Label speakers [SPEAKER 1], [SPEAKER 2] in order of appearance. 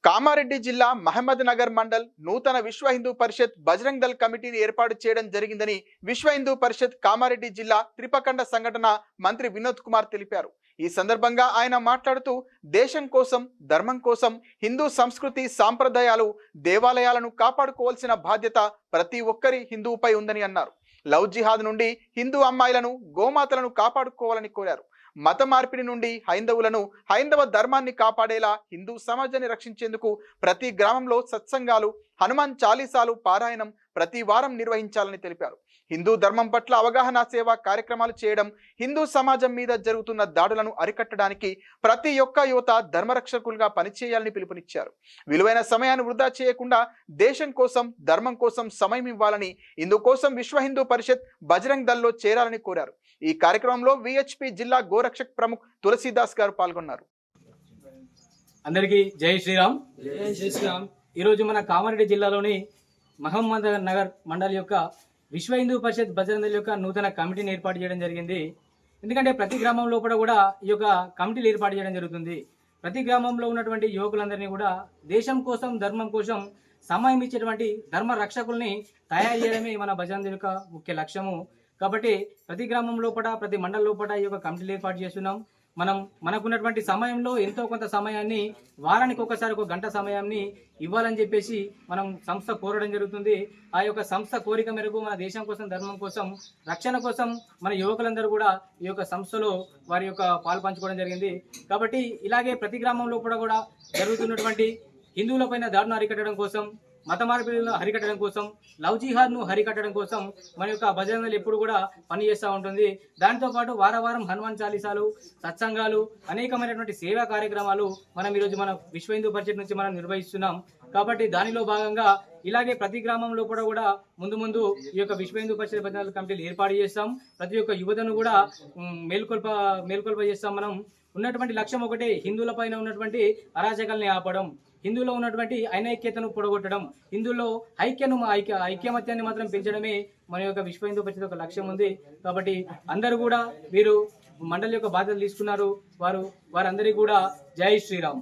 [SPEAKER 1] కామారెడ్డి జిల్లా మహమ్మద్ నగర్ మండల్ నూతన విశ్వ హిందూ పరిషత్ బజరంగ్ దళ్ కమిటీని ఏర్పాటు చేయడం జరిగిందని విశ్వ హిందూ పరిషత్ కామారెడ్డి జిల్లా త్రిపకండ సంఘటన మంత్రి వినోద్ కుమార్ తెలిపారు. ఈ సందర్భంగా ఆయన మాట్లాడుతూ దేశం కోసం, ధర్మం కోసం, హిందూ సంస్కృతి సాంప్రదాయాలు, దేవాలయాలను కాపాడుకోవాల్సిన బాధ్యత ప్రతి ఒక్కరి హిందువుపై ఉందని అన్నారు. లవ్ జిహాద్ నుండి హిందూ అమ్మాయిలను, గోమాతలను కాపాడుకోవాలని కోరారు. మత మార్పిడి నుండి హైందవ ధర్మాన్ని కాపాడేలా హిందూ సమాజాన్ని రక్షించేందుకు ప్రతి గ్రామంలో సత్సంగాలు, హనుమాన్ చాలీసాలు పారాయణం ప్రతి వారం నిర్వహించాలని తెలిపారు. హిందూ ధర్మం పట్ల అవగాహన సేవా కార్యక్రమాలు చేయడం, హిందూ సమాజం మీద జరుగుతున్న దాడులను అరికట్టడానికి ప్రతి ఒక్క యువత ధర్మరక్షకులుగా పనిచేయాలని పిలుపునిచ్చారు. విలువైన సమయాన్ని వృధా చేయకుండా దేశం కోసం, ధర్మం కోసం సమయం ఇవ్వాలని, ఇందుకోసం విశ్వ హిందూ పరిషత్ బజరంగ్ దళ్లో చేరాలని కోరారు. ఈ కార్యక్రమంలో విహెచ్పి జిల్లా గోరక్షక్ ప్రముఖ్ తులసీదాస్ గారు పాల్గొన్నారు.
[SPEAKER 2] అందరికీ జై శ్రీరామ్. ఈరోజు మన కామారెడ్డి జిల్లాలోని మహమ్మద్ నగర్ మండలి యొక్క విశ్వ హిందూ పరిషత్ బజరంగ్ దళ్ యొక్క నూతన కమిటీని ఏర్పాటు చేయడం జరిగింది. ఎందుకంటే ప్రతి గ్రామం లోపల కూడా ఈ యొక్క కమిటీలు ఏర్పాటు చేయడం జరుగుతుంది. ప్రతి గ్రామంలో ఉన్నటువంటి యువకులందరినీ కూడా దేశం కోసం, ధర్మం కోసం సమయం ఇచ్చేటువంటి ధర్మ రక్షకుల్ని తయారు చేయడమే మన బజరంగ్ దళ్ యొక్క ముఖ్య లక్ష్యము. కాబట్టి ప్రతి గ్రామం లోపల, ప్రతి మండల లోపల ఈ యొక్క కమిటీలు ఏర్పాటు చేస్తున్నాం. మనకున్నటువంటి సమయంలో ఎంతో కొంత సమయాన్ని, వారానికి ఒకసారి ఒక గంట సమయాన్ని ఇవ్వాలని చెప్పేసి మనం సంస్థ కోరడం జరుగుతుంది. ఆ యొక్క సంస్థ కోరిక మేరకు మన దేశం కోసం, ధర్మం కోసం, రక్షణ కోసం మన యువకులందరూ కూడా ఈ యొక్క సంస్థలో వారి యొక్క పాలు పంచుకోవడం జరిగింది. కాబట్టి ఇలాగే ప్రతి గ్రామంలో కూడా జరుగుతున్నటువంటి హిందువులపైన దాడులను అరికట్టడం కోసం, మత మార్పిడులను హరికట్టడం కోసం, లవ్ జిహాద్ను హరికట్టడం కోసం మన యొక్క బజరంగ్ దళ్ ఎప్పుడు కూడా పనిచేస్తూ ఉంటుంది. దాంతోపాటు వారం హనుమాన్ చాలీసాలు, సత్సంగాలు, అనేకమైనటువంటి సేవా కార్యక్రమాలు మనం ఈరోజు మన విశ్వ హిందూ పరిషత్ నుంచి మనం నిర్వహిస్తున్నాం. కాబట్టి దానిలో భాగంగా ఇలాగే ప్రతి గ్రామంలో కూడా ముందు ఈ యొక్క విశ్వ హిందూ పరిషత్ బజరంగ్ దళ్ కమిటీలు ఏర్పాటు చేస్తాం. ప్రతి ఒక్క యువతను కూడా మేల్కొల్ప చేస్తాం. మనం ఉన్నటువంటి లక్ష్యం ఒకటే, హిందువుల పైన ఉన్నటువంటి అరాచకాలని ఆపడం, హిందువులో ఉన్నటువంటి అనైక్యతను పొడగొట్టడం, హిందువుల్లో ఐక్యమత్యాన్ని మాత్రం పెంచడమే మన యొక్క విశ్వ హిందూ పరిషత్ ఒక లక్ష్యం ఉంది. కాబట్టి అందరూ కూడా వీరు మండలి యొక్క బాధ్యతలు తీసుకున్నారు. వారందరికీ కూడా జై శ్రీరామ్.